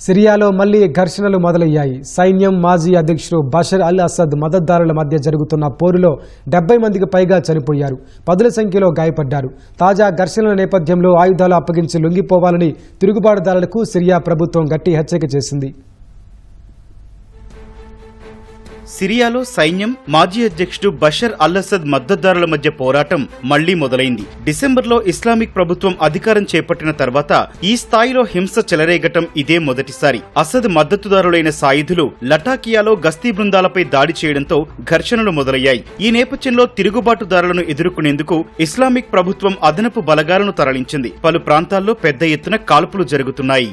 సిరియాలో మళ్లీ ఘర్షణలు మొదలయ్యాయి. సైన్యం, మాజీ అధ్యక్షుడు బషర్ అల్ అసద్ మద్దతుదారుల మధ్య జరుగుతున్న పోరులో 70 మందికి పైగా చనిపోయారు, పదుల సంఖ్యలో గాయపడ్డారు. తాజా ఘర్షణల నేపథ్యంలో ఆయుధాలు అప్పగించి లొంగిపోవాలని తిరుగుబాటుదారులకు సిరియా ప్రభుత్వం గట్టి హెచ్చరిక చేసింది. సిరియాలో సైన్యం, మాజీ అధ్యక్షుడు బషర్ అల్ అసద్ మద్దతుదారుల మధ్య పోరాటం మళ్లీ మొదలైంది. డిసెంబర్లో ఇస్లామిక్ ప్రభుత్వం అధికారం చేపట్టిన తర్వాత ఈ స్థాయిలో హింస చెలరేగటం ఇదే మొదటిసారి. అసద్ మద్దతుదారులైన సాయుధులు లటాకియాలో గస్తీ బృందాలపై దాడి చేయడంతో ఘర్షణలు మొదలయ్యాయి. ఈ నేపథ్యంలో తిరుగుబాటుదారులను ఎదుర్కొనేందుకు ఇస్లామిక్ ప్రభుత్వం అదనపు బలగాలను తరలించింది. పలు ప్రాంతాల్లో పెద్ద ఎత్తున కాల్పులు జరుగుతున్నాయి.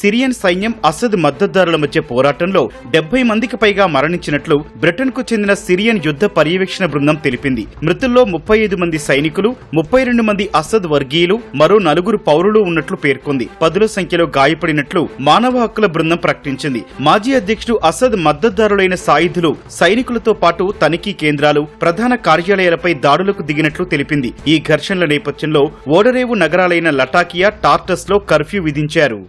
సిరియన్ సైన్యం, అసద్ మద్దతుదారుల మధ్య పోరాటంలో 70 మందికి పైగా మరణించినట్లు బ్రిటన్కు చెందిన సిరియన్ యుద్ధ పర్యవేక్షణ బృందం తెలిపింది. మృతుల్లో 35 మంది సైనికులు, 32 మంది అసద్ వర్గీయులు, మరో 4 పౌరులు ఉన్నట్లు పేర్కొంది. పదుల సంఖ్యలో గాయపడినట్లు మానవ హక్కుల బృందం ప్రకటించింది. మాజీ అధ్యక్షుడు అసద్ మద్దతుదారులైన సాయుధులు సైనికులతో పాటు తనిఖీ కేంద్రాలు, ప్రధాన కార్యాలయాలపై దాడులకు దిగినట్లు తెలిపింది. ఈ ఘర్షణల నేపథ్యంలో ఓడరేవు నగరాలైన లటాకియా, టార్టస్ లో కర్ఫ్యూ విధించారు.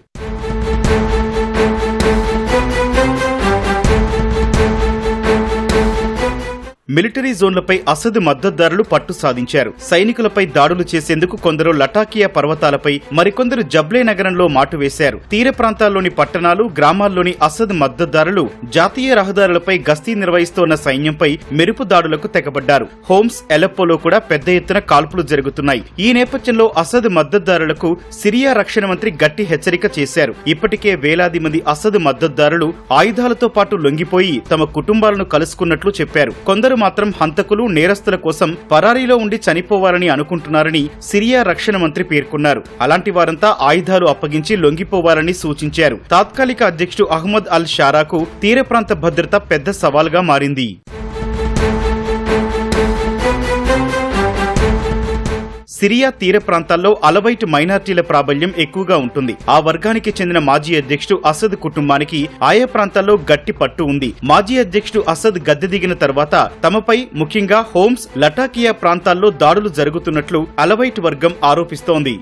మిలిటరీ జోన్లపై అసద్ మద్దతుదారులు పట్టు సాధించారు. సైనికులపై దాడులు చేసేందుకు కొందరు లటాకియా పర్వతాలపై, మరికొందరు జబ్లే నగరంలో మాటు వేశారు. తీర ప్రాంతాల్లోని పట్టణాలు, గ్రామాల్లోని అసద్ మద్దతుదారులు జాతీయ రహదారులపై గస్తీ నిర్వహిస్తోన్న సైన్యంపై మెరుపు దాడులకు తెగబడ్డారు. హోమ్స్, ఎలెప్పోలో కూడా పెద్ద ఎత్తున కాల్పులు జరుగుతున్నాయి. ఈ నేపథ్యంలో అసద్ మద్దతుదారులకు సిరియా రక్షణ మంత్రి గట్టి హెచ్చరిక చేశారు. ఇప్పటికే వేలాది మంది అసద్ మద్దతుదారులు ఆయుధాలతో పాటు లొంగిపోయి తమ కుటుంబాలను కలుసుకున్నట్లు చెప్పారు. కొందరు మాత్రం హంతకులు, నేరస్తుల కోసం పరారీలో ఉండి చనిపోవాలని అనుకుంటున్నారని సిరియా రక్షణ మంత్రి పేర్కొన్నారు. అలాంటి వారంతా ఆయుధాలు అప్పగించి లొంగిపోవాలని సూచించారు. తాత్కాలిక అధ్యక్షుడు అహ్మద్ అల్ షారాకు తీర ప్రాంత భద్రత పెద్ద సవాల్గా మారింది. సిరియా తీర ప్రాంతాల్లో అలవైట్ మైనార్టీల ప్రాబల్యం ఎక్కువగా ఉంటుంది. ఆ వర్గానికి చెందిన మాజీ అధ్యక్షుడు అసద్ కుటుంబానికి ఆయా ప్రాంతాల్లో గట్టి పట్టు ఉంది. మాజీ అధ్యక్షుడు అసద్ గద్దె దిగిన తర్వాత తమపై, ముఖ్యంగా హోమ్స్, లటాకియా ప్రాంతాల్లో దాడులు జరుగుతున్నట్లు అలవైట్ వర్గం ఆరోపిస్తోంది.